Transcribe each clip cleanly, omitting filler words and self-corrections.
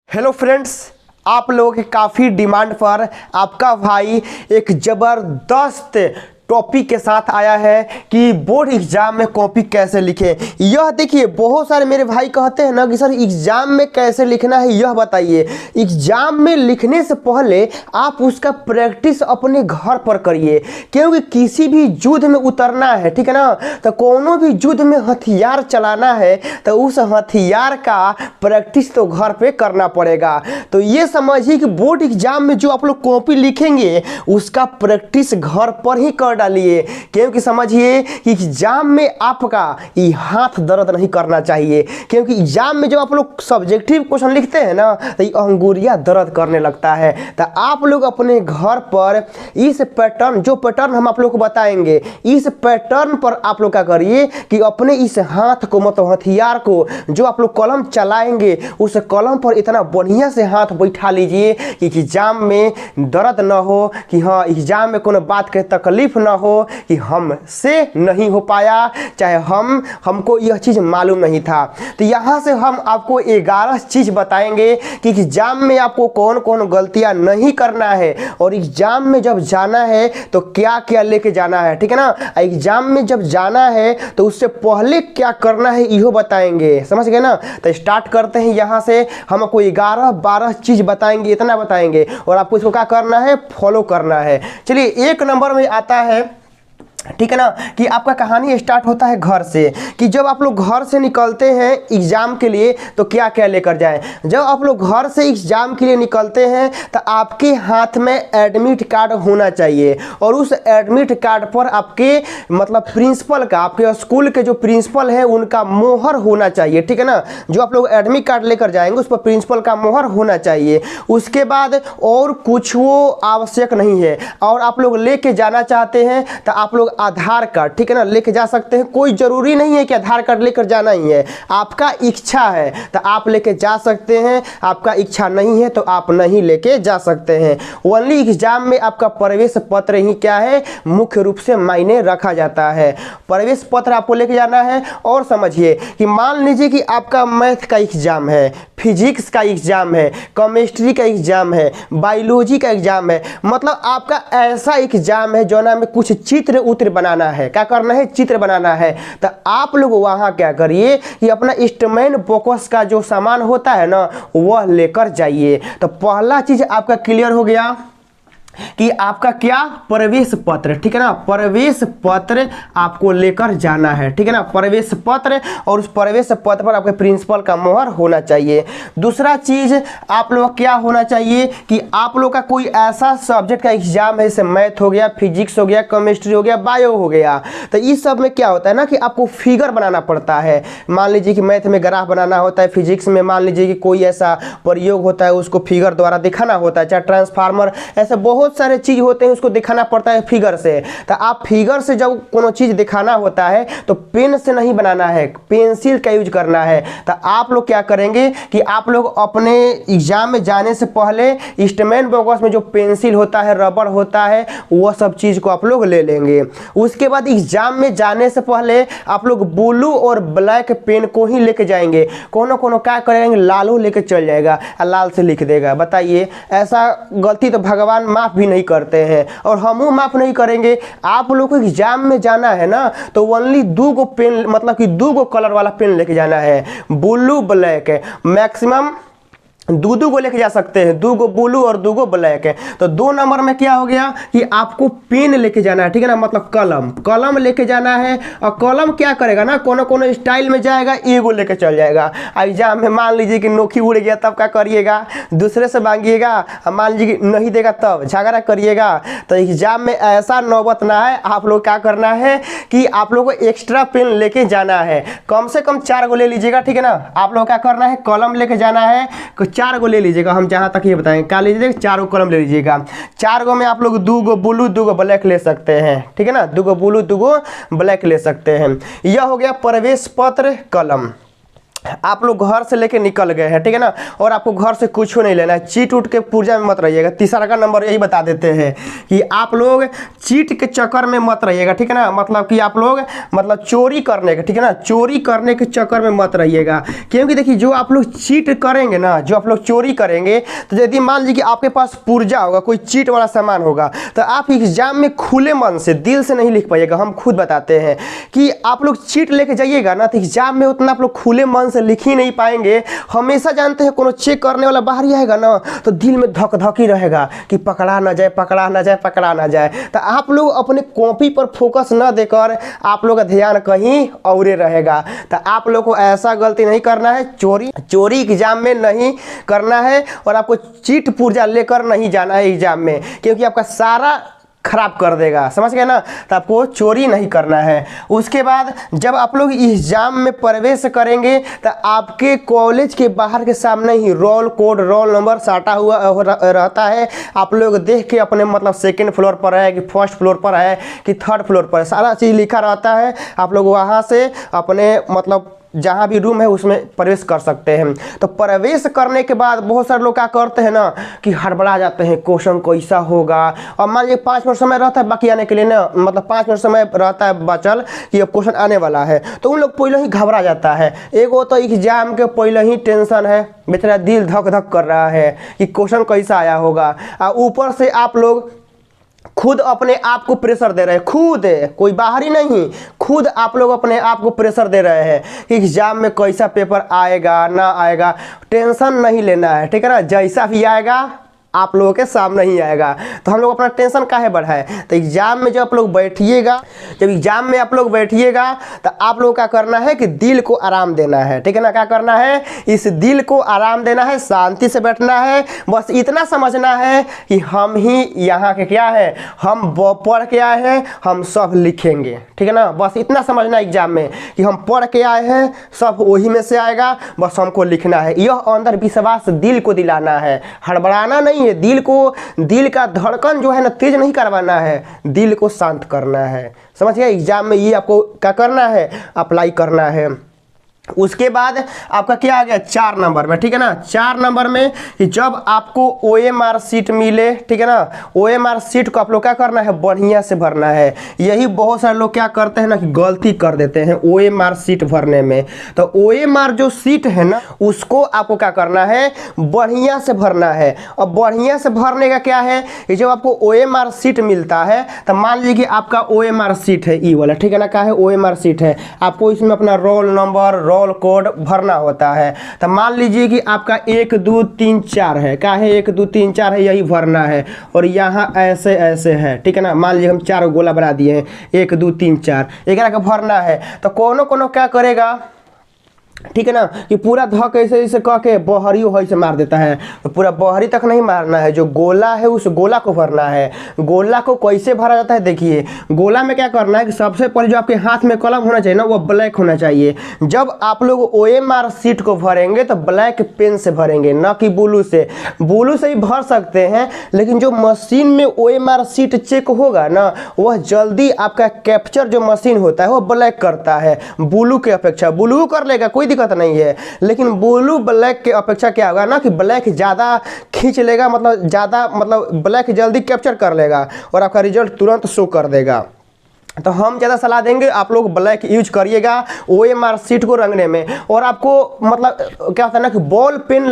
Hello friends, आप लोगों के काफ़ी डिमांड पर आपका भाई एक ज़बरदस्त टॉपिक के साथ आया है कि बोर्ड एग्जाम में कॉपी कैसे लिखें। यह देखिए, बहुत सारे मेरे भाई कहते हैं ना कि सर एग्जाम में कैसे लिखना है यह बताइए। एग्जाम में लिखने से पहले आप उसका प्रैक्टिस अपने घर पर करिए, क्योंकि किसी भी युद्ध में उतरना है, ठीक है ना, तो कोनो भी युद्ध में हथियार चलाना है तो उस हथियार का प्रैक्टिस तो घर पे करना पड़ेगा। तो ये समझिए कि बोर्ड एग्जाम में जो आप लोग कॉपी लिखेंगे उसका प्रैक्टिस घर पर ही कर डालिए, क्योंकि समझिए कि एग्जाम में आपका ये हाथ दर्द नहीं करना चाहिए। क्योंकि एग्जाम में जब आप लोग सब्जेक्टिव क्वेश्चन लिखते हैं ना तो ये अंगुरियां दर्द करने लगता है। तो आप लोग अपने घर पर इस पैटर्न, जो पैटर्न हम आप लोग को बताएंगे, इस पैटर्न पर आप लोग क्या करिए कि अपने इस हाथ को, मतलब हथियार को, जो आप लोग कलम चलाएंगे उस कलम पर इतना बढ़िया से हाथ बैठा लीजिए कि एग्जाम में दर्द न हो, कि हाँ एग्जाम में कोनो बात के तकलीफ न हो कि हमसे नहीं हो पाया, चाहे हमको यह चीज़ मालूम नहीं था। तो यहाँ से हम आपको 11 चीज़ बताएंगे कि एग्जाम में आपको कौन कौन गलतियाँ नहीं करना है और एग्जाम में जब जाना है तो क्या क्या लेके जाना है, ठीक है ना। एग्जाम में जब जाना है तो उससे पहले क्या करना है यह बताएंगे, समझ गए ना। तो स्टार्ट करते हैं। यहाँ से हम आपको 11-12 चीज़ बताएंगे, इतना बताएंगे और आपको इसको क्या करना है, फॉलो करना है। चलिए, 1 नंबर में आता है, ठीक है ना, कि आपका कहानी स्टार्ट होता है घर से, कि जब आप लोग घर से निकलते हैं एग्जाम के लिए तो क्या क्या लेकर जाएं। जब आप लोग घर से एग्जाम के लिए निकलते हैं तो आपके हाथ में एडमिट कार्ड होना चाहिए और उस एडमिट कार्ड पर आपके मतलब प्रिंसिपल का, आपके स्कूल के जो प्रिंसिपल है उनका मोहर होना चाहिए, ठीक है ना। जो आप लोग एडमिट कार्ड लेकर जाएंगे उस पर प्रिंसिपल का मोहर होना चाहिए। उसके बाद और कुछ वो आवश्यक नहीं है। और आप लोग लेके जाना चाहते हैं तो आप लोग आधार कार्ड, ठीक है ना, लेके जा सकते हैं। कोई जरूरी नहीं है कि आधार कार्ड लेकर जाना ही है, आपका इच्छा है तो आप लेके जा सकते हैं, आपका इच्छा नहीं है तो आप नहीं लेके जा सकते हैं। ओनली एग्जाम में आपका प्रवेश पत्र ही क्या है, मुख्य रूप से मायने रखा जाता है। प्रवेश पत्र आपको लेके जाना है। और समझिए कि मान लीजिए कि आपका मैथ का एग्जाम है, फिजिक्स का एग्जाम है, केमिस्ट्री का एग्जाम है, बायोलॉजी का एग्जाम है, मतलब आपका ऐसा एग्जाम है जो ना में कुछ चित्र बनाना है। क्या करना है, चित्र बनाना है। तो आप लोग वहां क्या करिए कि अपना इंस्ट्रूमेंट बॉक्स का जो सामान होता है ना वह लेकर जाइए। तो पहला चीज आपका क्लियर हो गया कि आपका क्या, प्रवेश पत्र, ठीक है ना। प्रवेश पत्र आपको लेकर जाना है, ठीक है ना, प्रवेश पत्र। और उस प्रवेश पत्र पर आपके प्रिंसिपल का मोहर होना चाहिए। दूसरा चीज आप लोग क्या होना चाहिए कि आप लोग का कोई ऐसा सब्जेक्ट का एग्जाम है, जैसे मैथ हो गया, फिजिक्स हो गया, केमिस्ट्री हो गया, बायो हो गया। तो इस सब में क्या होता है ना कि आपको फिगर बनाना पड़ता है। मान लीजिए कि मैथ में ग्राफ बनाना होता है, फिजिक्स में मान लीजिए कि कोई ऐसा प्रयोग होता है उसको फिगर द्वारा दिखाना होता है, चाहे ट्रांसफार्मर, ऐसे बहुत सारे चीज होते हैं उसको दिखाना पड़ता है फिगर से। तो आप फिगर से जब कोनो चीज दिखाना होता है तो पेन से नहीं बनाना है, पेंसिल का यूज करना है। तो आप लोग क्या करेंगे कि आप लोग अपने एग्जाम में जाने से पहले इंस्ट्रूमेंट बॉक्स में जो पेंसिल होता है, रबड़ होता है, वो सब चीज को आप लोग ले लेंगे। उसके बाद एग्जाम में जाने से पहले आप लोग ब्लू और ब्लैक पेन को ही लेके जाएंगे। कोनो कोनो क्या करेंगे, लालू लेके चल जाएगा और लाल से लिख देगा। बताइए, ऐसा गलती तो भगवान माफ भी नहीं करते हैं और हम माफ नहीं करेंगे। आप लोग को एग्जाम में जाना है ना तो ओनली 2 गो पेन, मतलब कि 2 गो कलर वाला पेन लेके जाना है, ब्लू ब्लैक, मैक्सिमम 2 गो लेके जा सकते हैं, 2 गो ब्लू और 2 गो ब्लैक है। तो 2 नंबर में क्या हो गया कि आपको पेन लेके जाना है, ठीक है ना, मतलब कलम लेके जाना है। और कलम क्या करेगा ना, कोनो कोनो स्टाइल में जाएगा, एगो लेके चल जाएगा। एग्जाम में मान लीजिए कि नोखी उड़ गया तब क्या करिएगा, दूसरे से मांगिएगा, मान लीजिए कि नहीं देगा तब झगड़ा करिएगा। तो एग्जाम में ऐसा नौबत ना है। आप लोग क्या करना है कि आप लोग को एक्स्ट्रा पेन लेके जाना है, कम से कम 4 गो ले लीजिएगा, ठीक है ना। आप लोग क्या करना है, कलम लेके जाना है, 4 गो ले लीजिएगा। हम जहाँ तक ये बताएंगे क्या लीजिएगा, 4 गो कलम ले लीजिएगा। 4 गो में आप लोग 2 गो ब्लू 2 गो ब्लैक ले सकते हैं, ठीक है ना, 2 गो ब्लू 2 गो ब्लैक ले सकते हैं। यह हो गया प्रवेश पत्र, कलम। आप लोग घर से लेके निकल गए हैं, ठीक है ना, और आपको घर से कुछ नहीं लेना है, चीट उठ के पूर्जा में मत रहिएगा। तीसरा का नंबर यही बता देते हैं कि आप लोग चीट के चक्कर में मत रहिएगा, ठीक है ना, मतलब कि आप लोग मतलब चोरी करने के, ठीक है ना, चोरी करने के चक्कर में मत रहिएगा। क्योंकि देखिए जो आप लोग चीट करेंगे ना, जो आप लोग चोरी करेंगे, तो यदि मान लीजिए कि आपके पास पूर्जा होगा, कोई चीट वाला सामान होगा, तो आप एग्जाम में खुले मन से दिल से नहीं लिख पाइएगा। हम खुद बताते हैं कि आप लोग चीट लेके जाइएगा ना, तो एग्जाम में उतना आप लोग खुले मन से लिख ही नहीं पाएंगे। हमेशा जानते हैं कोनो चेक करने वाला बाहर ही आएगा ना, तो दिल में धक धक ही रहेगा कि पकड़ा ना जाए, पकड़ा ना जाए, पकड़ा ना जाए। तो आप लोग अपने कॉपी पर फोकस न देकर आप लोग का ध्यान कहीं और रहेगा। तो आप लोग को ऐसा गलती नहीं करना है, चोरी एग्जाम में नहीं करना है, और आपको चीट पूर्जा लेकर नहीं जाना है एग्जाम में, क्योंकि आपका सारा खराब कर देगा, समझ गए ना। तो आपको चोरी नहीं करना है। उसके बाद जब आप लोग एग्जाम में प्रवेश करेंगे, तो आपके कॉलेज के बाहर के सामने ही रोल कोड, रोल नंबर साटा हुआ रहता है। आप लोग देख के अपने मतलब सेकंड फ्लोर पर है कि फर्स्ट फ्लोर पर है कि थर्ड फ्लोर पर है, सारा चीज़ लिखा रहता है। आप लोग वहाँ से अपने मतलब जहाँ भी रूम है उसमें प्रवेश कर सकते हैं। तो प्रवेश करने के बाद बहुत सारे लोग क्या करते हैं ना कि हड़बड़ा जाते हैं, क्वेश्चन कैसा होगा। और मान लीजिए 5 मिनट समय रहता है बाकी आने के लिए ना, मतलब 5 मिनट समय रहता है बचल कि अब क्वेश्चन आने वाला है, तो उन लोग पहले ही घबरा जाता है। एगो तो एग्जाम के पहले ही टेंशन है, बेचारा दिल धक धक कर रहा है कि क्वेश्चन कैसा आया होगा। और ऊपर से आप लोग खुद अपने आप को प्रेशर दे रहे हैं, खुद, कोई बाहरी नहीं, खुद आप लोग अपने आप को प्रेशर दे रहे हैं कि एग्जाम में कैसा पेपर आएगा ना आएगा। टेंशन नहीं लेना है, ठीक है ना, जैसा भी आएगा आप लोगों के सामने ही आएगा। तो हम लोग अपना टेंशन काहे बढ़ाएं। तो एग्जाम में जब आप लोग बैठिएगा, जब एग्जाम में आप लोग बैठिएगा, तो आप लोग क्या करना है कि दिल को आराम देना है, ठीक है ना, क्या करना है, इस दिल को आराम देना है, शांति से बैठना है। बस इतना समझना है कि हम ही यहाँ के क्या है, हम पढ़ के आए हैं, हम सब लिखेंगे, ठीक है ना। बस इतना समझना है एग्जाम में कि हम पढ़ के आए हैं, सब वही में से आएगा, बस हमको लिखना है। यह अंदर विश्वास दिल को दिलाना है, हड़बड़ाना नहीं है। दिल को, दिल का धड़कन जो है ना तेज नहीं करवाना है, दिल को शांत करना है, समझ गए। एग्जाम में ये आपको क्या करना है, अप्लाई करना है। उसके बाद आपका क्या आ गया 4 नंबर में, ठीक है ना। 4 नंबर में कि जब आपको OMR सीट मिले, ठीक है ना, OMR सीट को आप लोग क्या करना है, बढ़िया से भरना है। यही बहुत सारे लोग क्या करते हैं ना कि गलती कर देते हैं OMR सीट भरने में। तो OMR जो सीट है ना, उसको आपको क्या करना है, बढ़िया से भरना है। और बढ़िया से भरने का क्या है कि जब आपको OMR सीट मिलता है, तो मान लीजिए कि आपका OMR सीट है ई वाला, ठीक है ना, क्या है, OMR सीट है। आपको इसमें अपना रोल नंबर, रोल कोड भरना होता है। तो मान लीजिए कि आपका 1 2 3 4 है, क्या है, 1 2 3 4 है, यही भरना है। और यहाँ ऐसे ऐसे है, ठीक है ना, मान लीजिए हम 4 गोला बना दिए हैं, 1 2 3 4, एक का भरना है। तो कोनो क्या करेगा, ठीक है ना, कि पूरा धक ऐसे ऐसे कह के बहरी वही से मार देता है। तो पूरा बहरी तक नहीं मारना है, जो गोला है उस गोला को भरना है। गोला को कैसे भरा जाता है, देखिए गोला में क्या करना है कि सबसे पहले जो आपके हाथ में कलम होना चाहिए ना, वो ब्लैक होना चाहिए। जब आप लोग OMR सीट को भरेंगे तो ब्लैक पेन से भरेंगे, ना कि ब्लू से। ब्लू से ही भर सकते हैं, लेकिन जो मशीन में OMR सीट चेक होगा ना, वह जल्दी आपका कैप्चर जो मशीन होता है वो ब्लैक करता है ब्लू के अपेक्षा। ब्लू कर लेगा, कोई दिक्कत नहीं है, लेकिन ब्लू ब्लैक के अपेक्षा क्या होगा ना कि ब्लैक ज़्यादा खींच लेगा, मतलब ज़्यादा, मतलब ब्लैक जल्दी कैप्चर कर लेगा और आपका रिजल्ट तुरंत शो कर देगा। तो हम ज़्यादा सलाह देंगे आप लोग ब्लैक यूज करिएगा OMR सीट को रंगने में। और आपको मतलब क्या होता है ना कि बॉल पेन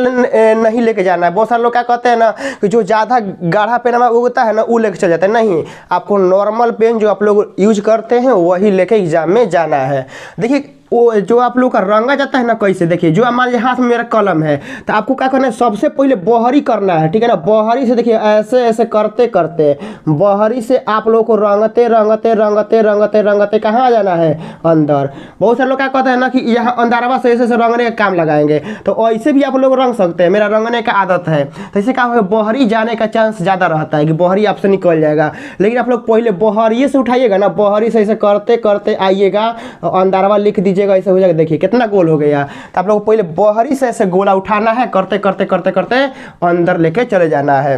नहीं लेके जाना है। बहुत सारे लोग क्या कहते हैं ना कि जो ज़्यादा गाढ़ा पेन में होता है ना वो लेके चल जाता है। नहीं, आपको नॉर्मल पेन जो आप लोग यूज करते हैं वही लेके एग्जाम में जाना है। देखिए वो जो आप लोग का रंगा जाता है ना कैसे, देखिए जो हमारे हाथ में मेरा कलम है, तो आपको क्या करना है, सबसे पहले बहरी करना है, ठीक है ना। बहरी से देखिए ऐसे ऐसे करते करते बहरी से आप लोगों को रंगते रंगते रंगते रंगते रंगते कहाँ आ जाना है, अंदर। बहुत सारे लोग क्या कहते हैं ना कि यहाँ अंदरवा से ऐसे रंगने का काम लगाएंगे, तो ऐसे भी आप लोग रंग सकते हैं। मेरा रंगने का आदत है, तो इससे क्या होगा, बहरी जाने का चांस ज़्यादा रहता है कि बहरी आपसे निकल जाएगा। लेकिन आप लोग पहले बहरी से उठाइएगा ना, बहरी से ऐसे करते करते आइएगा, अंदरवा लिख दीजिए, ऐसे हो जाएगा। देखिए कितना गोल हो गया। तो आप लोग पहले बहरी से ऐसे गोला उठाना है, करते करते करते करते अंदर लेके चले जाना है।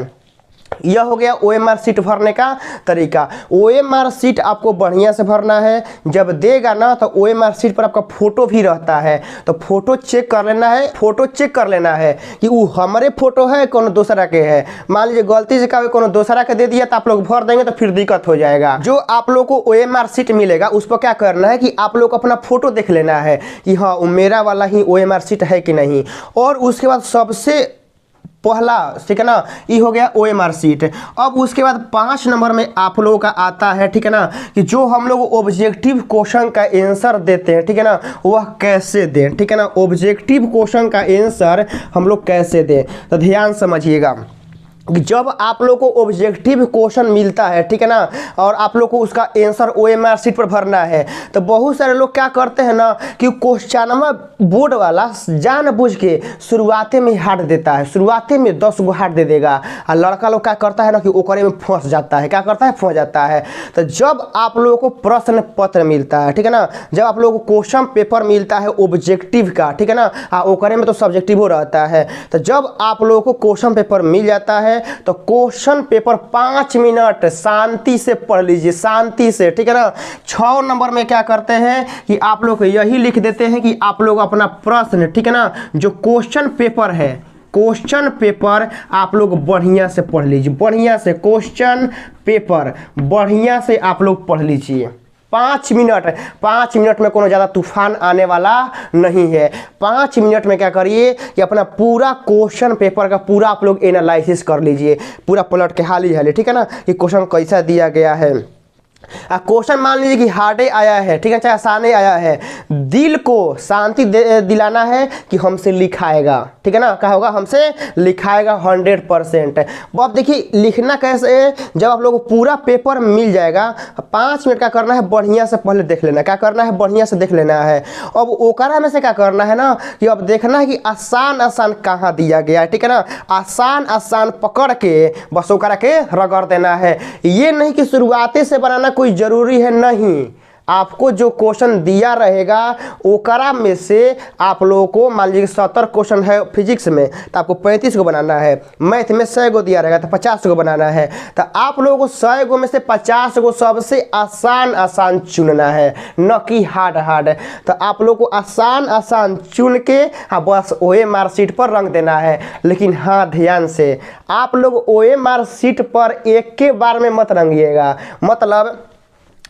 यह हो गया OMR शीट भरने का तरीका। OMR शीट आपको बढ़िया से भरना है। जब देगा ना तो OMR शीट पर आपका फोटो भी रहता है, तो फोटो चेक कर लेना है। फोटो चेक कर लेना है कि वो हमारे फोटो है कोनो दूसरा के है। मान लीजिए गलती से कभी कोनो दूसरा के दे दिया तो आप लोग भर देंगे तो फिर दिक्कत हो जाएगा। जो आप लोग को OMR शीट मिलेगा उस पर क्या करना है कि आप लोग अपना फोटो देख लेना है कि हाँ मेरा वाला ही OMR शीट है कि नहीं। और उसके बाद सबसे पहला, ठीक है ना, ये हो गया OMR शीट। अब उसके बाद 5 नंबर में आप लोगों का आता है, ठीक है ना, कि जो हम लोग ऑब्जेक्टिव क्वेश्चन का आंसर देते हैं, ठीक है ना, वह कैसे दें, ठीक है ना। ऑब्जेक्टिव क्वेश्चन का आंसर हम लोग कैसे दें, तो ध्यान समझिएगा। जब आप लोग को ऑब्जेक्टिव क्वेश्चन मिलता है, ठीक है ना, और आप लोग को उसका आंसर OMR शीट पर भरना है, तो बहुत सारे लोग क्या करते हैं ना कि क्वेश्चन बोर्ड वाला जानबूझ के शुरुआते में हार्ड देता है, शुरुआते में 10 गो हार्ड दे देगा। और लड़का लोग क्या करता है ना कि ओकरे में फंस जाता है। क्या करता है? फंस जाता है। तो जब आप लोगों को प्रश्न पत्र मिलता है, ठीक है ना, जब आप लोगों को क्वेश्चन पेपर मिलता है ऑब्जेक्टिव का, ठीक है ना, ओकरे में तो सब्जेक्टिव रहता है, तो जब आप लोगों को क्वेश्चन पेपर मिल जाता है तो क्वेश्चन पेपर 5 मिनट शांति से पढ़ लीजिए, शांति से, ठीक है ना। 6 नंबर में क्या करते हैं कि आप लोग यही लिख देते हैं कि आप लोग अपना प्रश्न, ठीक है ना, जो क्वेश्चन पेपर है, क्वेश्चन पेपर आप लोग बढ़िया से पढ़ लीजिए, बढ़िया से क्वेश्चन पेपर बढ़िया से आप लोग पढ़ लीजिए। 5 मिनट में कोनो ज़्यादा तूफान आने वाला नहीं है। 5 मिनट में क्या करिए कि अपना पूरा क्वेश्चन पेपर का पूरा आप लोग एनालिसिस कर लीजिए, पूरा पलट के हाली हाली, ठीक है ना, कि क्वेश्चन कैसा दिया गया है। क्वेश्चन मान लीजिए कि हार्डे आया है, ठीक है, चाहे आसाने आया है, दिल को शांति दिलाना है कि हमसे लिखाएगा, ठीक है ना, क्या होगा? हमसे लिखाएगा 100%। अब देखिए लिखना कैसे है, जब आप लोगों को पूरा पेपर मिल जाएगा 5 मिनट क्या करना है, बढ़िया से पहले देख लेना। क्या करना है? बढ़िया से देख लेना है। अब ओकरा में से क्या करना है ना कि अब देखना है कि आसान आसान कहाँ दिया गया है, ठीक है ना, आसान आसान पकड़ के बस ओकरा के रगड़ देना है। ये नहीं कि शुरुआती से बनाना कोई जरूरी है, नहीं। आपको जो क्वेश्चन दिया रहेगा ओकरा में से आप लोगों को, मान लीजिए 70 क्वेश्चन है फिजिक्स में, तो आपको 35 को बनाना है। मैथ में 100 गो दिया रहेगा तो 50 को बनाना है। तो आप लोगों को 100 गो में से 50 गो सबसे आसान आसान चुनना है, न कि हार्ड हार्ड। तो आप लोग को आसान आसान चुन के हाँ बस OMR शीट पर रंग देना है। लेकिन हाँ ध्यान से, आप लोग OMR शीट पर एक के बार में मत रंगिएगा। मतलब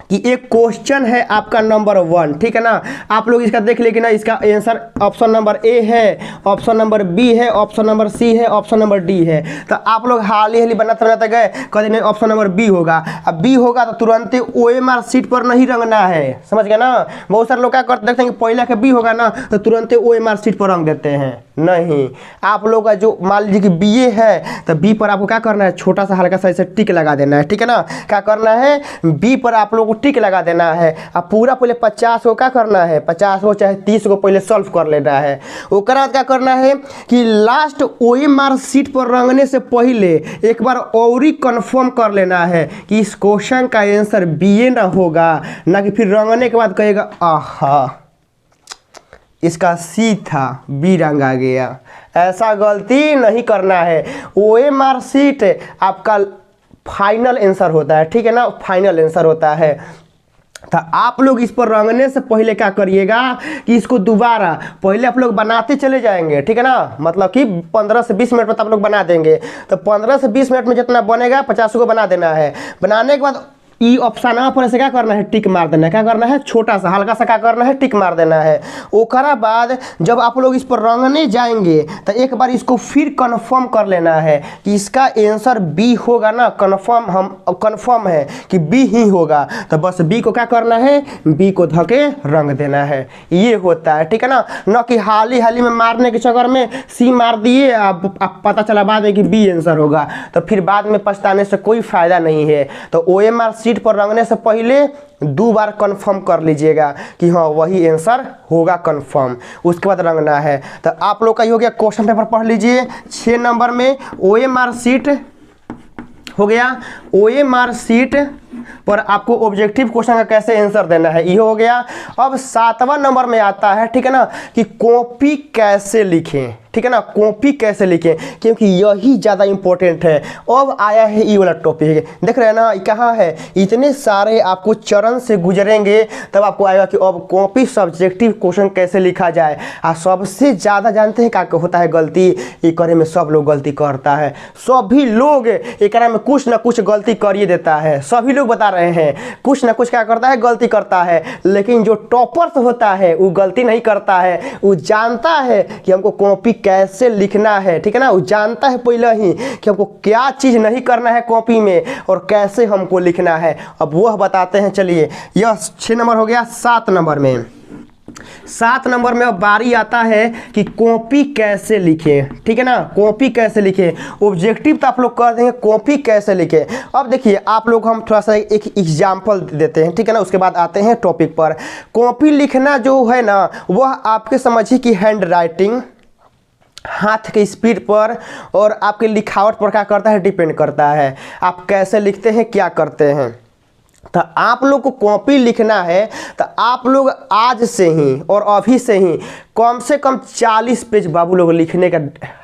कि एक क्वेश्चन है आपका नंबर 1, ठीक है ना, आप लोग इसका देख लेंगे ना, इसका आंसर ऑप्शन नंबर ए है, ऑप्शन नंबर बी है, ऑप्शन नंबर सी है, ऑप्शन नंबर डी है। तो आप लोग हाली हाली बनाते बनाते गए, कभी नहीं ऑप्शन नंबर बी होगा। अब बी होगा तो तुरंत OMR शीट पर नहीं रंगना है, समझ गए ना। बहुत सारे लोग क्या करते देखते हैं कि पहले के बी होगा ना तो तुरंत OMR शीट पर रंग देते हैं। नहीं, आप लोग का जो मान लीजिए कि BA है तो बी पर आपको क्या करना है, छोटा सा हल्का सा ऐसे टिक लगा देना है, ठीक है ना। क्या करना है, बी पर आप लोग को टिक लगा देना है। अब पूरा पहले 50 को क्या करना है, 50 को चाहे 30 को पहले सॉल्व कर लेना है। उसके बाद क्या करना है कि लास्ट OMR शीट पर रंगने से पहले एक बार और ही कन्फर्म कर लेना है कि इस क्वेश्चन का आंसर BA ना होगा, ना कि फिर रंगने के बाद कहेगा आहा इसका सी था, बी रंग आ गया। ऐसा गलती नहीं करना है। OMR शीट आपका फाइनल आंसर होता है, ठीक है ना, फाइनल आंसर होता है। तो आप लोग इस पर रंगने से पहले क्या करिएगा कि इसको दोबारा पहले आप लोग बनाते चले जाएंगे, ठीक है ना, मतलब कि 15 से 20 मिनट में तो आप लोग बना देंगे। तो 15 से 20 मिनट में जितना बनेगा 50 को बना देना है। बनाने के बाद ई ऑप्शन पर से क्या करना है, टिक मार देना है। क्या करना है, छोटा सा हल्का सा क्या करना है, टिक मार देना है। ओकरा बाद जब आप लोग इस पर रंगने जाएंगे तो एक बार इसको फिर कंफर्म कर लेना है कि इसका आंसर बी होगा ना, कंफर्म है कि बी ही होगा। तो बस बी को क्या करना है, बी को धके रंग देना है। ये होता है, ठीक है ना, न कि हाली हाली में मारने के चक्कर में सी मार दिए, आप पता चला बाद में कि बी आंसर होगा, तो फिर बाद में पछताने से कोई फायदा नहीं है। तो OMR शीट पर रंगने से पहले 2 बार कंफर्म कर लीजिएगा कि हाँ वही आंसर होगा कंफर्म, उसके बाद रंगना है। तो आप लोग का ही हो गया। क्वेश्चन पेपर पढ़ लीजिए। 6 नंबर में OMR शीट हो गया। OMR शीट पर आपको ऑब्जेक्टिव क्वेश्चन का कैसे आंसर देना है, ये हो गया। अब 7वां नंबर में आता है, ठीक है ना, कि कॉपी कैसे लिखें, ठीक है ना, कॉपी कैसे लिखें, क्योंकि यही ज़्यादा इंपॉर्टेंट है। अब आया है ये वाला टॉपिक, देख रहे हैं ना, कहाँ है, इतने सारे आपको चरण से गुजरेंगे तब आपको आएगा कि अब कॉपी सब्जेक्टिव क्वेश्चन कैसे लिखा जाए। और सबसे ज़्यादा जानते हैं क्या होता है गलती, ये करे में सब लोग गलती करता है, सभी लोग एक में कुछ ना कुछ गलती कर ही देता है, सभी लोग बता रहे हैं कुछ ना कुछ क्या करता है, गलती करता है। लेकिन जो टॉपर्स होता है वो गलती नहीं करता है, वो जानता है कि हमको कॉपी कैसे लिखना है, ठीक है ना, वो जानता है पहले ही कि हमको क्या चीज़ नहीं करना है कॉपी में और कैसे हमको लिखना है। अब वह बताते हैं, चलिए यह 6 नंबर हो गया। 7 नंबर में, 7 नंबर में अब बारी आता है कि कॉपी कैसे लिखें, ठीक है ना, कॉपी कैसे लिखें। ऑब्जेक्टिव तो आप लोग कर देंगे, कॉपी कैसे लिखें। अब देखिए आप लोग, हम थोड़ा सा एक एग्जाम्पल देते हैं, ठीक है ना, उसके बाद आते हैं टॉपिक पर। कॉपी लिखना जो है ना, वह आपके समझिए कि हैंड राइटिंग, हाथ के स्पीड पर और आपके लिखावट पर क्या करता है, डिपेंड करता है, आप कैसे लिखते हैं, क्या करते हैं। तो आप लोग को कॉपी लिखना है तो आप लोग आज से ही और अभी से ही कम से कम 40 पेज बाबू लोग लिखने का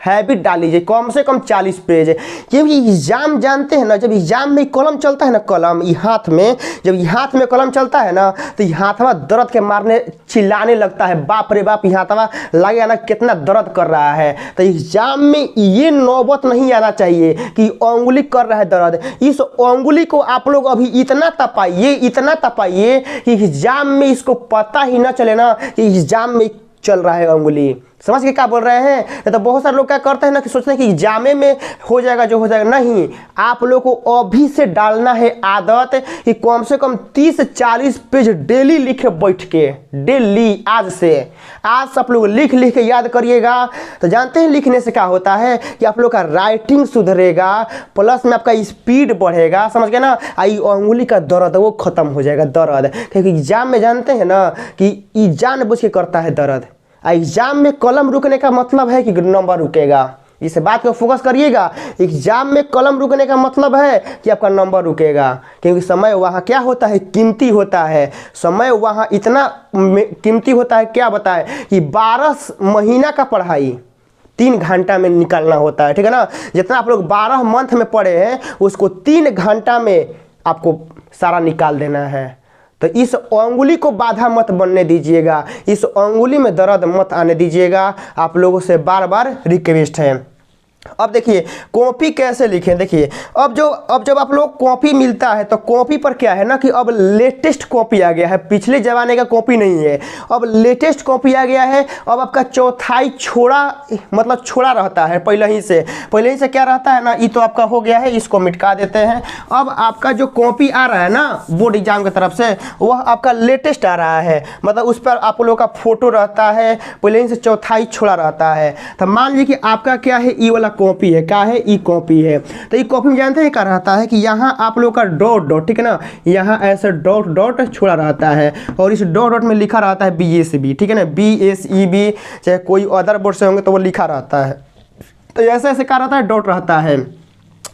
हैबिट डालीजिए, कम से कम 40 पेज। क्योंकि एग्जाम जानते हैं ना, जब एग्जाम में कलम चलता है ना, कलम ये हाथ में, जब ये हाथ में कलम चलता है ना, तो ये हाथवा दर्द के मारने चिल्लाने लगता है, बाप रे बाप, ये हाथवा लगेगा ना कितना दर्द कर रहा है। तो एग्जाम में ये नौबत नहीं आना चाहिए कि उंगली कर रहा है दर्द। इस उंगली को आप लोग अभी इतना तपाइए, इतना तपाइए कि एग्जाम में इसको पता ही ना चले ना कि एग्जाम में चल रहा है उंगली। समझ के क्या बोल रहे हैं। तो बहुत सारे लोग क्या करते हैं ना कि सोचते हैं कि एग्जामे में हो जाएगा जो हो जाएगा, नहीं, आप लोग को अभी से डालना है आदत कि कम से कम 30-40 पेज डेली लिखे बैठ के, डेली आज से। आज आप लोग लिख लिख के याद करिएगा। तो जानते हैं लिखने से क्या होता है कि आप लोग का राइटिंग सुधरेगा, प्लस में आपका स्पीड बढ़ेगा, समझ गए ना। आई उंगली का दर्द वो खत्म हो जाएगा, दर्द, क्योंकि एग्जाम में जानते हैं ना कि ये जानबूझ के करता है दर्द। एग्जाम में कलम रुकने का मतलब है कि नंबर रुकेगा, इस बात को फोकस करिएगा। एग्जाम में कलम रुकने का मतलब है कि आपका नंबर रुकेगा, क्योंकि समय वहाँ क्या होता है, कीमती होता है। समय वहाँ इतना कीमती होता है, क्या बताएं कि 12 महीना का पढ़ाई 3 घंटा में निकालना होता है, ठीक है ना। जितना आप लोग 12 मंथ में पढ़े हैं उसको 3 घंटा में आपको सारा निकाल देना है। तो इस उंगली को बाधा मत बनने दीजिएगा, इस उंगली में दर्द मत आने दीजिएगा। आप लोगों से बार बार रिक्वेस्ट है। अब देखिए कॉपी कैसे लिखें। देखिए अब जब आप लोग कॉपी मिलता है तो कॉपी पर क्या है ना कि अब लेटेस्ट कॉपी आ गया है, पिछले ज़माने का कॉपी नहीं है, अब लेटेस्ट कॉपी आ गया है। अब आपका चौथाई छोड़ा, मतलब छोड़ा रहता है पहले ही से क्या रहता है ना, ये तो आपका हो गया है, इसको मिटका देते हैं। अब आपका जो कॉपी आ रहा है ना बोर्ड एग्जाम की तरफ से, वह आपका लेटेस्ट आ रहा है, मतलब उस पर आप लोग का फोटो रहता है, पहले ही से चौथाई छोड़ा रहता है। तो मान लीजिए कि आपका क्या है, ई वाला कॉपी है, क्या है, ई कॉपी है। तो ई कॉपी में जानते हैं क्या रहता है कि यहाँ आप लोग का डॉट डॉट, ठीक है ना, यहाँ ऐसे डॉट डॉट छोड़ा रहता है और इस डॉट डॉट में लिखा रहता है BSEB, ठीक है ना, BSEB, चाहे कोई अदर बोर्ड से होंगे तो वो लिखा रहता है। तो ऐसे ऐसे क्या रहता है, डॉट रहता है।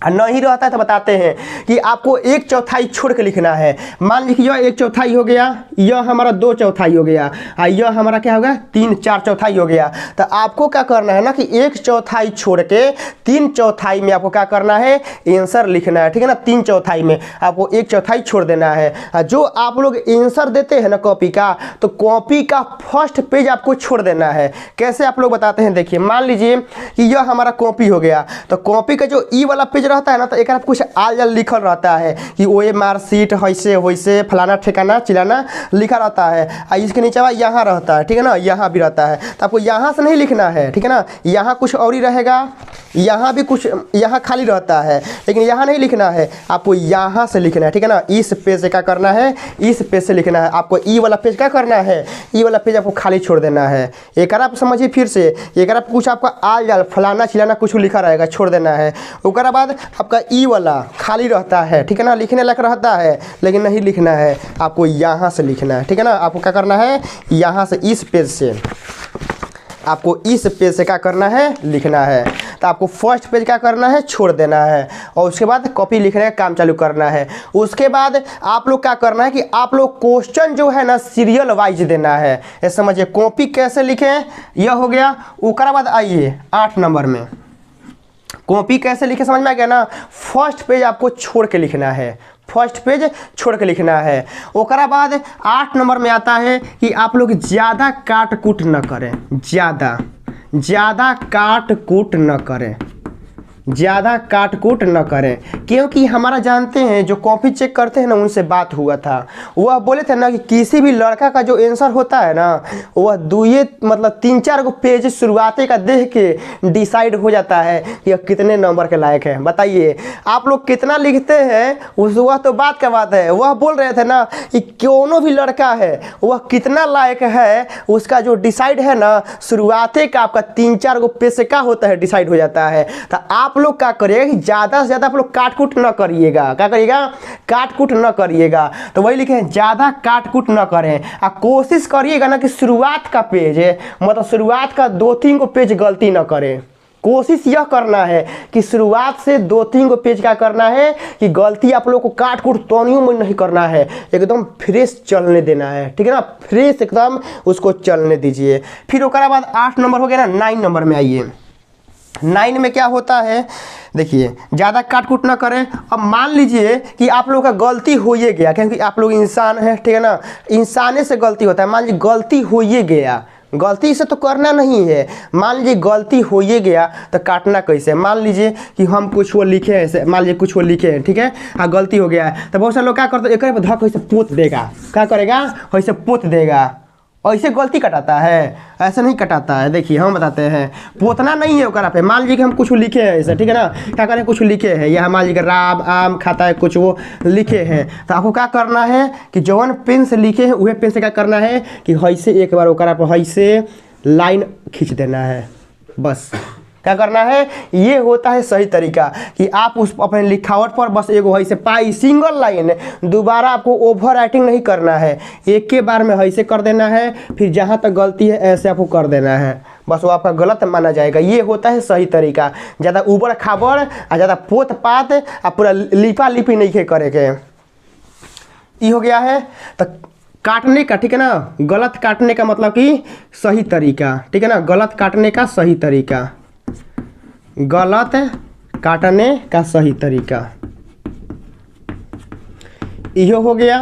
नहीं रहता है तो बताते हैं कि आपको 1/4 छोड़ के लिखना है। मान लीजिए यह 1/4 हो गया, यह हमारा 2/4 हो गया, यह हमारा क्या होगा 3/4 हो गया। तो आपको क्या करना है ना कि 1/4 छोड़ के 3/4 में आपको क्या करना है, आंसर लिखना है, ठीक है ना। 3/4 में आपको 1/4 छोड़ देना है। जो आप लोग आंसर देते हैं ना कॉपी का, तो कॉपी का फर्स्ट पेज आपको छोड़ देना है। कैसे आप लोग बताते हैं, देखिए मान लीजिए कि यह हमारा कॉपी हो गया, तो कॉपी का जो ई वाला पेज रहता है ना, तो एक कुछ आल जल लिखल रहता है कि ओए मार्कशीट वैसे वैसे फलाना ठिकाना चिलाना लिखा रहता है। इसके नीचे यहाँ रहता है, ठीक है ना, यहाँ भी रहता है। तो आपको यहाँ से नहीं लिखना है, ठीक है ना, यहाँ कुछ और ही रहेगा, यहाँ भी कुछ, यहाँ खाली रहता है, लेकिन यहाँ नहीं लिखना है, आपको यहाँ से लिखना है, ठीक है ना। इस पेज से क्या करना है, इस पेज से लिखना है। आपको ई वाला पेज क्या करना है, ई वाला पेज आपको खाली छोड़ देना है। एक आप समझिए फिर से, एक कुछ आपका आल जाल फलाना चिलाना कुछ लिखा रहेगा, छोड़ देना है। उसके बाद आपका ई वाला खाली रहता है, ठीक है ना, लिखने लायक रहता है, लेकिन नहीं लिखना है, आपको यहाँ से लिखना है, ठीक है ना। आपको क्या करना है, यहाँ से इस पेज से, आपको इस पेज से क्या करना है, लिखना है। तो आपको फर्स्ट पेज क्या करना है, छोड़ देना है और उसके बाद कॉपी लिखने का काम चालू करना है। उसके बाद आप लोग क्या करना है कि आप लोग क्वेश्चन जो है ना सीरियल वाइज देना है। ये समझिए कॉपी कैसे लिखें, यह हो गया। उसके बाद आइए 8 नंबर में कॉपी कैसे लिखे, समझ में आ गया ना। फर्स्ट पेज आपको छोड़ के लिखना है, फर्स्ट पेज छोड़ के लिखना है। उसके बाद 8 नंबर में आता है कि आप लोग ज़्यादा काट कूट न करें, ज़्यादा काट कूट न करें, ज़्यादा काट कूट न करें, क्योंकि हमारा जानते हैं जो कॉपी चेक करते हैं ना उनसे बात हुआ था, वह बोले थे ना कि किसी भी लड़का का जो आंसर होता है ना वह दुए मतलब 3-4 को पेज शुरुआती का देख के डिसाइड हो जाता है कि यह कितने नंबर के लायक है। बताइए आप लोग कितना लिखते हैं उस वह तो बात का बात है। वह बोल रहे थे ना कि कौनों भी लड़का है वह कितना लायक है उसका जो डिसाइड है ना शुरुआती का आपका 3-4 को पेज से क्या होता है, डिसाइड हो जाता है। तो आप लोग क्या करिएगा कि ज़्यादा से ज़्यादा आप लोग काट कूट न करिएगा, क्या करिएगा, काट कूट न करिएगा। तो वही लिखे ज़्यादा काट कूट न करें। कोशिश करिएगा ना कि शुरुआत का पेज है मतलब शुरुआत का 2-3 को पेज गलती न करें। कोशिश यह करना है कि शुरुआत से 2-3 को पेज क्या करना है कि गलती आप लोग को काट कूट तोनियों में नहीं करना है, एकदम फ्रेश चलने देना है, ठीक है ना, फ्रेश एकदम उसको चलने दीजिए। फिर उसके बाद 8 नंबर हो गया ना, 9 नंबर में आइए। 9 में क्या होता है, देखिए ज़्यादा काट कूट ना करें। अब मान लीजिए कि आप लोगों का गलती हो ही गया, क्योंकि आप लोग इंसान हैं, ठीक है ना, इंसाने से गलती होता है। मान लीजिए गलती हो ही गया, गलती से तो करना नहीं है, मान लीजिए गलती हो ही गया तो काटना कैसे। मान लीजिए कि हम कुछ वो लिखे हैं, ऐसे मान लीजिए कुछ वो लिखे हैं, ठीक है, हाँ गलती हो गया है तो बहुत सारे लोग क्या करते हैं, एक धक वैसे पोत देगा, क्या करेगा, वैसे पोत देगा, ऐसे गलती कटाता है, ऐसे नहीं कटाता है। देखिए हम बताते हैं, पोतना नहीं है ओकरा पे। मान लीजिए कि हम कुछ लिखे हैं ऐसे, ठीक है ना, क्या करें, कुछ लिखे हैं, या मान लीजिए राम आम खाता है, कुछ वो लिखे हैं, तो आपको क्या करना है कि जौन पेन से लिखे हैं वह पेन से क्या करना है कि ऐसे एक बार ओकरा पे ऐसे लाइन खींच देना है, बस क्या करना है। ये होता है सही तरीका कि आप उस अपने लिखावट पर बस एक ऐसे पाई सिंगल लाइन, दोबारा आपको ओवर राइटिंग नहीं करना है, एक के बार में ऐसे कर देना है, फिर जहाँ तक गलती है ऐसे आपको कर देना है, बस वो आपका गलत माना जाएगा। ये होता है सही तरीका। ज़्यादा उबड़ खाबड़ और ज़्यादा पोत पात और पूरा लिपा लिपी नहीं करेंगे। ये हो गया है तो काटने का, ठीक है ना, गलत काटने का मतलब कि सही तरीका, ठीक है ना, गलत काटने का सही तरीका, गलत काटने का सही तरीका, यह हो गया।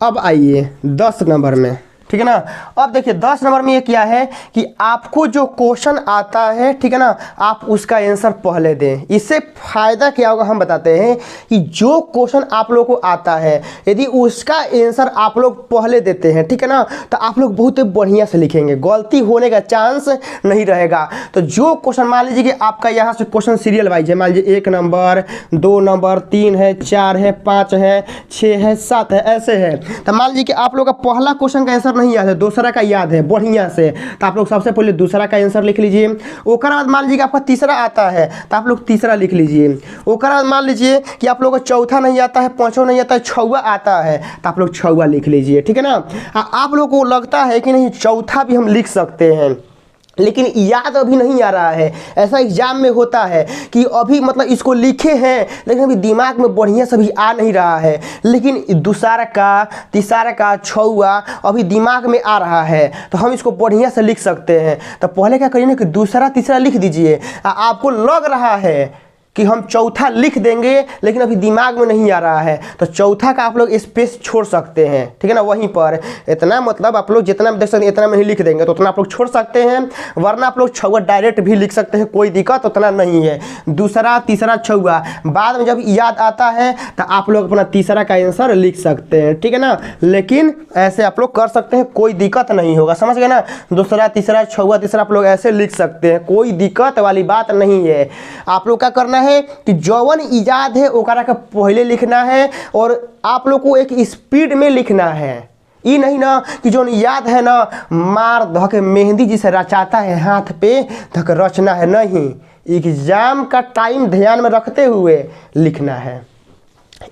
अब आइए 10 नंबर में, ठीक है ना। अब देखिए 10 नंबर में ये क्या है कि आपको जो क्वेश्चन आता है, ठीक है ना, आप उसका आंसर पहले दें। इससे फायदा क्या होगा हम बताते हैं कि जो क्वेश्चन आप लोग को आता है यदि उसका आंसर आप लोग पहले देते हैं, ठीक है ना, तो आप लोग बहुत बढ़िया से लिखेंगे, गलती होने का चांस नहीं रहेगा। तो जो क्वेश्चन मान लीजिए कि आपका यहाँ से क्वेश्चन सीरियल वाइज है, मान लीजिए 1 नंबर 2 नंबर 3 है 4 है 5 है 6 है 7 है ऐसे है, तो मान लीजिए कि आप लोग का पहला क्वेश्चन का आंसर नहीं याद है, दूसरा का याद है बढ़िया से, तो आप लोग सबसे पहले दूसरा का आंसर लिख लीजिए। उसके बाद मान लीजिए कि आपका तीसरा आता है तो आप लोग तीसरा लिख लीजिए। उसके बाद मान लीजिए कि आप लोग को चौथा नहीं आता है, पांचवा नहीं आता है, छवा आता है तो आप लोग छवा लिख लीजिए, ठीक है ना। आप लोग को लगता है कि नहीं चौथा भी हम लिख सकते हैं, लेकिन याद अभी नहीं आ रहा है। ऐसा एग्जाम में होता है कि अभी मतलब इसको लिखे हैं लेकिन अभी दिमाग में बढ़िया से भी आ नहीं रहा है, लेकिन दूसरा का तीसरा का छवा अभी दिमाग में आ रहा है तो हम इसको बढ़िया से लिख सकते हैं। तो पहले क्या करिए ना कि दूसरा तीसरा लिख दीजिए। आपको लग रहा है कि हम चौथा लिख देंगे लेकिन अभी दिमाग में नहीं आ रहा है तो चौथा का आप लोग स्पेस छोड़ सकते हैं, ठीक है ना, वहीं पर इतना मतलब आप लोग जितना देख सकते हैं इतना में ही लिख देंगे तो उतना आप लोग छोड़ सकते हैं, वरना आप लोग छवा डायरेक्ट भी लिख सकते हैं, कोई दिक्कत उतना नहीं है। दूसरा तीसरा छवा बाद में जब याद आता है तो आप लोग अपना तीसरा का आंसर लिख सकते हैं, ठीक है ना, लेकिन ऐसे आप लोग कर सकते हैं, कोई दिक्कत नहीं होगा, समझ गए ना। दूसरा तीसरा छवा तीसरा आप लोग ऐसे लिख सकते हैं, कोई दिक्कत वाली बात नहीं है। आप लोग क्या करना है कि जौवन इजाद है ओकरा का पहले लिखना है और आप लोग को एक स्पीड में लिखना है। ये नहीं ना कि जो याद है ना मार धके मेहंदी जिसे रचाता है हाथ पे धक रचना है, नहीं, एग्जाम का टाइम ध्यान में रखते हुए लिखना है।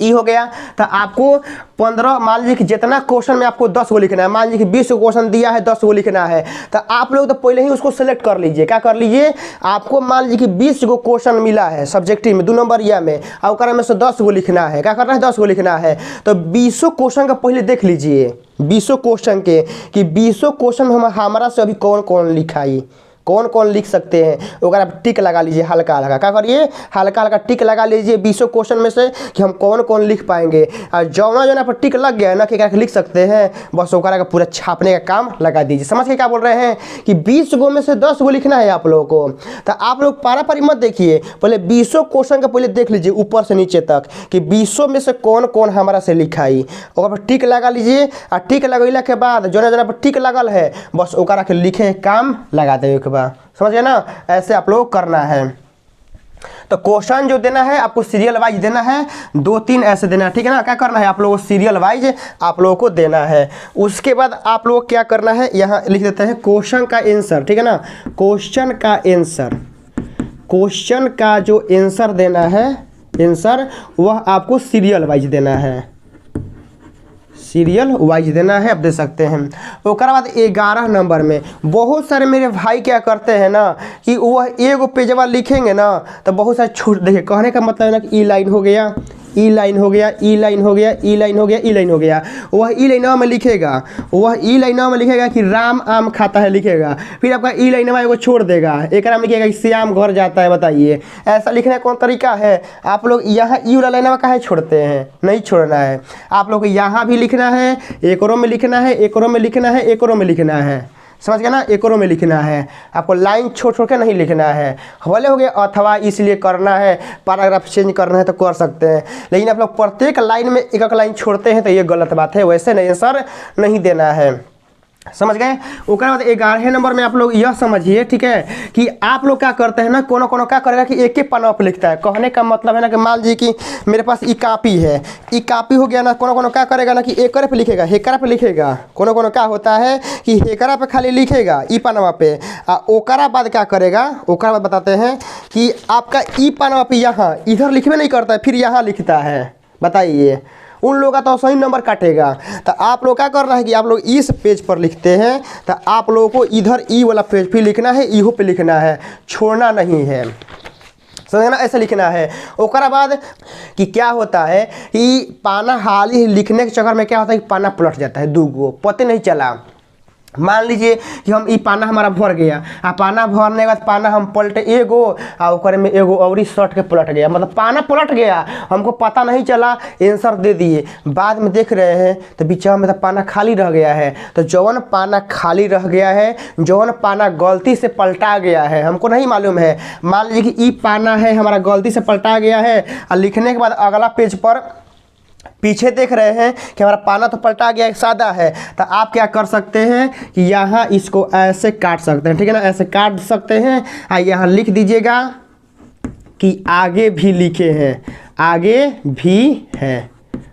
ई हो गया। तो आपको 15 मान लीजिए कि जितना क्वेश्चन में आपको 10 को लिखना है, मान लीजिए कि 20 क्वेश्चन दिया है 10 को लिखना है, तो आप लोग तो पहले ही उसको सेलेक्ट कर लीजिए। क्या कर लीजिए, आपको मान लीजिए कि 20 को क्वेश्चन मिला है सब्जेक्टिव में 2 नंबरिया में, और में से 10 को लिखना है। क्या करना है, 10 को लिखना है। तो 20 क्वेश्चन का पहले देख लीजिए, 20 क्वेश्चन के कि 20 क्वेश्चन में हमारा से अभी कौन कौन लिखाई, कौन कौन लिख सकते हैं, अगर आप टिक लगा लीजिए हल्का हल्का। क्या करिए, हल्का हल्का टिक लगा लीजिए 20 क्वेश्चन में से कि हम कौन कौन लिख पाएंगे। और जौना जो पर टिक लग गया ना कि क्या लिख सकते हैं, बस ओकरा का पूरा छापने का काम लगा दीजिए। समझ के क्या बोल रहे हैं कि 20 गो में से 10 गो लिखना है आप लोगों को। तो आप लोग पारा पारी मत देखिए, पहले 20 क्वेश्चन का पहले देख लीजिए ऊपर से नीचे तक कि 20 में से कौन कौन हमारा से लिखाई, और पर टिक लगा लीजिए। और टिक लगैला के बाद जोना पर टिक लगल है बस ओकरा के लिखे काम लगा देवे के बाद। समझ गए ना, ऐसे आप लोग करना है। तो क्वेश्चन जो देना है आपको सीरियल वाइज देना है, 2-3 ऐसे देना है, ठीक है ना। क्या करना है, आप लोगों को सीरियल वाइज आप लोगों को देना है। उसके बाद आप लोग क्या करना है, यहाँ लिख देते हैं क्वेश्चन का आंसर, ठीक है ना। क्वेश्चन का आंसर, क्वेश्चन का जो आंसर देना है, आंसर वह आपको सीरियल वाइज देना है, सीरियल वाइज देना है, आप दे सकते हैं। उसके बाद 11 नंबर में बहुत सारे मेरे भाई क्या करते हैं ना कि वह एगो पेजवा लिखेंगे ना तो बहुत सारे छूट, देखिए कहने का मतलब है ना कि ई लाइन हो गया, ई लाइन हो गया, ई लाइन हो गया, ई लाइन हो गया, ई लाइन हो गया। वह ई लाइनवा में लिखेगा, वह ई लाइनवा में लिखेगा कि राम आम खाता है लिखेगा, फिर आपका ई लाइनवा एगो छोड़ देगा, एक में लिखेगा कि श्याम घर जाता है। बताइए ऐसा लिखने का कौन तरीका है। आप लोग यहाँ ई वाला लाइनवा काहे छोड़ते हैं, नहीं छोड़ना है। आप लोग को यहाँ भी लिखना है, एक रो में लिखना है, एक रो में लिखना है, एक रो में लिखना है। समझ गया ना, एक रो में लिखना है, आपको लाइन छोड़ छोड़ के नहीं लिखना है। हवाले हो गए अथवा इसलिए करना है, पैराग्राफ चेंज करना है तो कर सकते हैं, लेकिन आप लोग प्रत्येक लाइन में एक एक लाइन छोड़ते हैं तो ये गलत बात है, वैसे नहीं आंसर नहीं देना है। समझ गए। उसके बाद 11वें नंबर में आप लोग यह समझिए, ठीक है, कि आप लोग क्या करते हैं ना, कोनो कोनो क्या करेगा कि एक ही पन्ना पर लिखता है। कहने का मतलब है ना कि मान लीजिए कि मेरे पास ई कापी है, ई कापी हो गया ना, कोनो कोनो क्या करेगा ना कि एकरे पे लिखेगा, हेकरा पे लिखेगा। कोनो कोनो क्या होता है कि हेकरा पे खाली लिखेगा ई पन्ना पे, ओकरा बाद क्या करेगा, ओकरा बाद बताते हैं कि आपका ई पन्ना पे यहाँ इधर लिखवे नहीं करता है, फिर यहाँ लिखता है। बताइए उन लोगों का तो सही नंबर काटेगा। तो आप लोग क्या करना है कि आप लोग इस पेज पर लिखते हैं तो आप लोगों को इधर ई वाला पेज भी लिखना है, इहो पे लिखना है, छोड़ना नहीं है। समझे ना, ऐसे लिखना है। उसके बाद कि क्या होता है कि पाना हाल ही लिखने के चक्कर में क्या होता है कि पाना पलट जाता है, 2 गो पता नहीं चला। मान लीजिए कि हम ई पाना हमारा भर गया, पाना भरने के बाद पाना हम पलटे एगो और ओकरे में एगो और शर्ट के पलट गया, मतलब पाना पलट गया, हमको पता नहीं चला, आंसर दे दिए। बाद में देख रहे हैं तो बीचा में तो पाना खाली रह गया है। तो जौन पाना खाली रह गया है, जौन पाना गलती से पलटा गया है, हमको नहीं मालूम है। मान लीजिए कि ई पाना है हमारा गलती से पलटा गया है, और लिखने के बाद अगला पेज पर पीछे देख रहे हैं कि हमारा पाना तो पलटा गया है, सादा है। तो आप क्या कर सकते हैं कि यहाँ इसको ऐसे काट सकते हैं, ठीक है ना, ऐसे काट सकते हैं। और यहाँ लिख दीजिएगा कि आगे भी लिखे हैं, आगे भी है,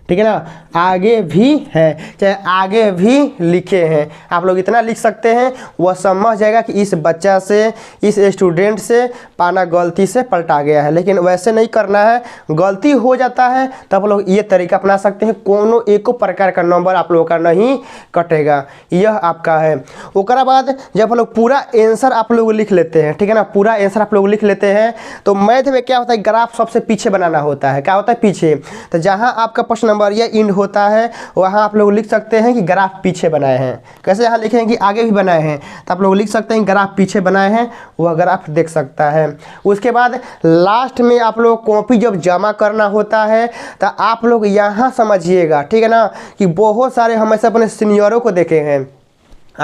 ठीक है ना, आगे भी है, चाहे आगे भी लिखे हैं। आप लोग इतना लिख सकते हैं, वह समझ जाएगा कि इस बच्चा से, इस स्टूडेंट से पाना गलती से पलटा गया है। लेकिन वैसे नहीं करना है, गलती हो जाता है तो आप लोग ये तरीका अपना सकते हैं, कोनो एको प्रकार का नंबर आप लोगों का नहीं कटेगा, यह आपका है। उसके बाद जब आप लोग पूरा आंसर आप लोग लिख लेते हैं, ठीक है ना, पूरा आंसर आप लोग लिख लेते हैं, तो मैथ में क्या होता है, ग्राफ सबसे पीछे बनाना होता है। क्या होता है, पीछे। तो जहाँ आपका प्रश्न नंबर या इंड होता है वहाँ आप लोग लिख सकते हैं कि ग्राफ पीछे बनाए हैं। कैसे, यहाँ लिखें कि आगे भी बनाए हैं, तो आप लोग लिख सकते हैं ग्राफ पीछे बनाए हैं, वह ग्राफ देख सकता है। उसके बाद लास्ट में आप लोग कॉपी जब जमा करना होता है तो आप लोग यहाँ समझिएगा, ठीक है ना, कि बहुत सारे हम ऐसे अपने सीनियरों को देखे हैं,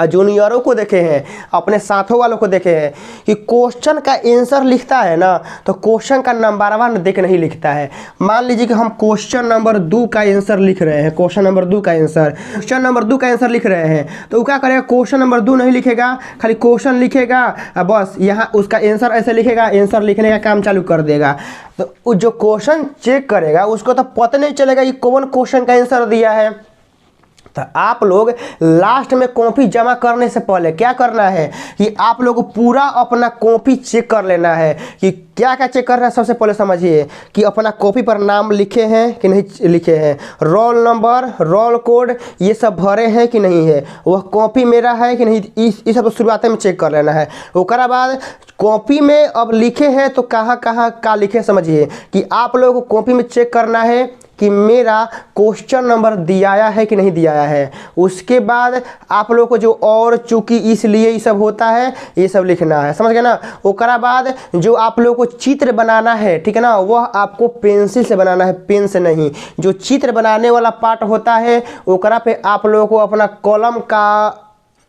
जूनियरों को देखे हैं, अपने साथों वालों को देखे हैं कि क्वेश्चन का आंसर लिखता है ना तो क्वेश्चन का नंबरवा देख नहीं लिखता है। मान लीजिए कि हम क्वेश्चन नंबर 2 का आंसर लिख रहे हैं, क्वेश्चन नंबर 2 का आंसर, क्वेश्चन नंबर 2 का आंसर लिख रहे हैं, तो वो क्या करेगा, क्वेश्चन नंबर 2 नहीं लिखेगा, खाली क्वेश्चन लिखेगा, बस यहाँ उसका आंसर ऐसे लिखेगा, आंसर लिखने का काम चालू कर देगा। तो जो क्वेश्चन चेक करेगा उसको तो पता नहीं चलेगा कि कौन क्वेश्चन का आंसर दिया है। तो आप लोग लास्ट में कॉपी जमा करने से पहले क्या करना है कि आप लोग पूरा अपना कॉपी चेक कर लेना है कि क्या क्या चेक करना है। सबसे पहले समझिए कि अपना कॉपी पर नाम लिखे हैं कि नहीं लिखे हैं, रोल नंबर, रोल कोड ये सब भरे हैं कि नहीं है, वह कॉपी मेरा है कि नहीं, इस सब शुरुआत में चेक कर लेना है। उसके बाद कॉपी में अब लिखे हैं तो कहाँ कहाँ का लिखे समझिए कि आप लोगों को कॉपी में चेक करना है कि मेरा क्वेश्चन नंबर दिया है कि नहीं दिया है। उसके बाद आप लोगों को जो और चूंकि इसलिए ये सब होता है ये सब लिखना है, समझ गए ना। उसके बाद जो आप लोगों को चित्र बनाना है, ठीक है ना, वह आपको पेंसिल से बनाना है, पेन से नहीं। जो चित्र बनाने वाला पार्ट होता है ओकरा पे आप लोगों को अपना कलम का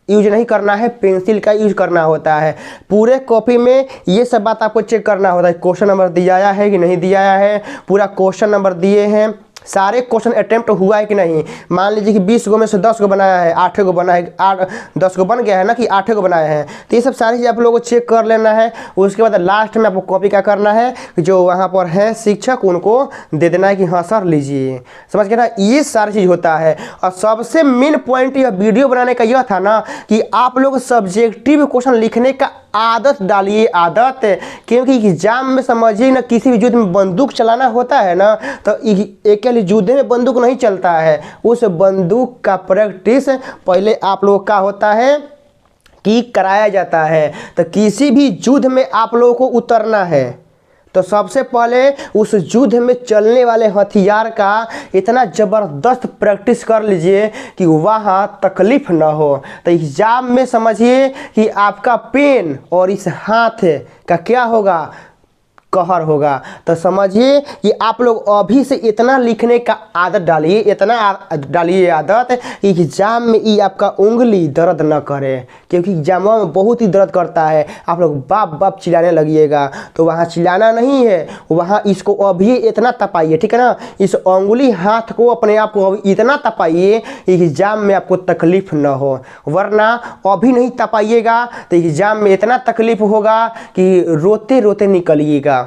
यूज नहीं करना है, पेंसिल का यूज करना होता है। पूरे कॉपी में ये सब बात आपको चेक करना होता है, क्वेश्चन नंबर दिया है कि नहीं दिया है, पूरा क्वेश्चन नंबर दिए हैं, सारे क्वेश्चन अटेम्प्ट हुआ है कि नहीं। मान लीजिए कि 20 गो में से 10 गो बनाया है, 8 गो बना है, 10 गो बन गया है ना कि 8 गो बनाए हैं। तो ये सब सारी चीज़ आप लोगों को चेक कर लेना है। उसके बाद लास्ट में आपको कॉपी क्या करना है, जो वहाँ पर है शिक्षक उनको दे देना है कि हाँ सर लीजिए, समझ गए ना। ये सारी चीज़ होता है। और सबसे मेन पॉइंट यह वीडियो बनाने का यह था ना कि आप लोग सब्जेक्टिव क्वेश्चन लिखने का आदत डालिए, आदत। क्योंकि एग्जाम में समझिए ना, किसी भी युद्ध में बंदूक चलाना होता है ना, तो एक युद्ध में बंदूक नहीं चलता है, उस बंदूक का प्रैक्टिस पहले आप लोगों का होता है कि कराया जाता है। तो किसी भी युद्ध में आप लोगों को उतरना है तो सबसे पहले उस युद्ध में चलने वाले हथियार का इतना ज़बरदस्त प्रैक्टिस कर लीजिए कि वहाँ तकलीफ ना हो। तो एग्जाम में समझिए कि आपका पेन और इस हाथ का क्या होगा, कहर होगा। तो समझिए कि आप लोग अभी से इतना लिखने का आदत डालिए, इतना डालिए आदत कि एग्जाम में ये आपका उंगली दर्द न करे, क्योंकि एग्जाम में बहुत ही दर्द करता है। आप लोग बाप बाप चिल्लाने लगिएगा तो वहाँ चिल्लाना नहीं है, वहाँ इसको अभी इतना तपाइए, ठीक है ना। इस उंगली हाथ को अपने आप को अभी इतना तपाइए कि एग्जाम में आपको तकलीफ न हो, वरना अभी नहीं तपाइएगा तो एग्जाम में इतना तकलीफ होगा कि रोते रोते निकलिएगा।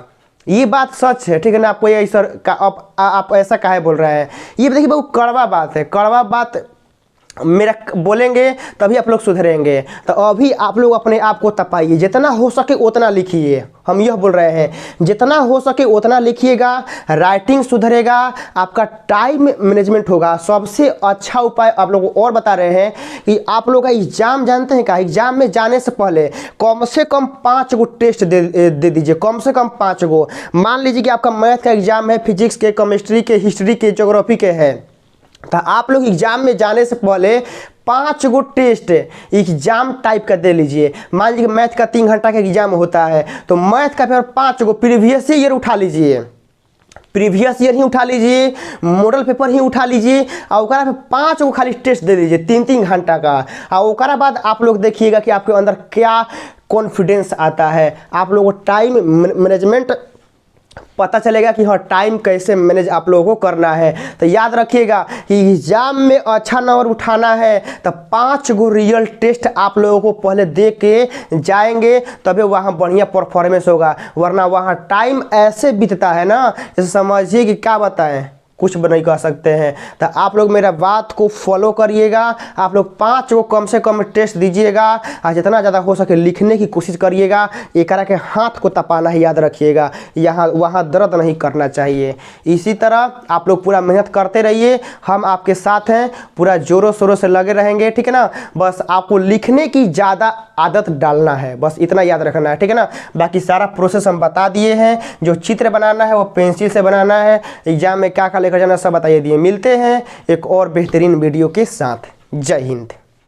ये बात सच है, ठीक है ना। आपको ये सर का आप ऐसा काहे बोल रहे हैं, ये देखिए बहुत कड़वा बात है, कड़वा बात मेरा बोलेंगे तभी आप लोग सुधरेंगे। तो अभी आप लोग अपने आप को तपाइए, जितना हो सके उतना लिखिए। हम यह बोल रहे हैं जितना हो सके उतना लिखिएगा, राइटिंग सुधरेगा, आपका टाइम मैनेजमेंट होगा। सबसे अच्छा उपाय आप लोगों को और बता रहे हैं कि आप लोग का एग्जाम जानते हैं क्या, एग्जाम में जाने से पहले कम से कम 5 गो टेस्ट दे दीजिए, कम से कम 5 गो। मान लीजिए कि आपका मैथ का एग्जाम है, फिजिक्स के, केमिस्ट्री के, हिस्ट्री के, ज्योग्राफी के है, तो आप लोग एग्जाम में जाने से पहले 5 गो टेस्ट एग्जाम टाइप का दे लीजिए। मान लीजिए मैथ का 3 घंटा का एग्जाम होता है तो मैथ का पेपर 5 गो प्रीवियस ईयर उठा लीजिए, प्रीवियस ईयर ही उठा लीजिए, मॉडल पेपर ही उठा लीजिए और ओकरा पे 5 गो खाली टेस्ट दे दीजिए 3-3 घंटा का। और ओकरा बाद आप लोग देखिएगा कि आपके अंदर क्या कॉन्फिडेंस आता है। आप लोगों को टाइम मैनेजमेंट पता चलेगा कि हाँ टाइम कैसे मैनेज आप लोगों को करना है। तो याद रखिएगा कि एग्जाम में अच्छा नंबर उठाना है तो 5 गो रियल टेस्ट आप लोगों को पहले दे के जाएंगे, तभी वहाँ बढ़िया परफॉर्मेंस होगा। वरना वहाँ टाइम ऐसे बीतता है ना, जैसे समझिए कि क्या बताएं, कुछ नहीं कह सकते हैं। तो आप लोग मेरा बात को फॉलो करिएगा, आप लोग 5 गो कम से कम टेस्ट दीजिएगा और जितना ज़्यादा हो सके लिखने की कोशिश करिएगा। एक करा के हाथ को तपाना ही याद रखिएगा, यहाँ वहाँ दर्द नहीं करना चाहिए। इसी तरह आप लोग पूरा मेहनत करते रहिए, हम आपके साथ हैं, पूरा जोरों शोरों से लगे रहेंगे, ठीक है ना। बस आपको लिखने की ज़्यादा आदत डालना है, बस इतना याद रखना है, ठीक है ना। बाकी सारा प्रोसेस हम बता दिए हैं, जो चित्र बनाना है वो पेंसिल से बनाना है, एग्जाम में क्या क्या लेकर जाना सब बताइए दिए। मिलते हैं एक और बेहतरीन वीडियो के साथ। जय हिंद।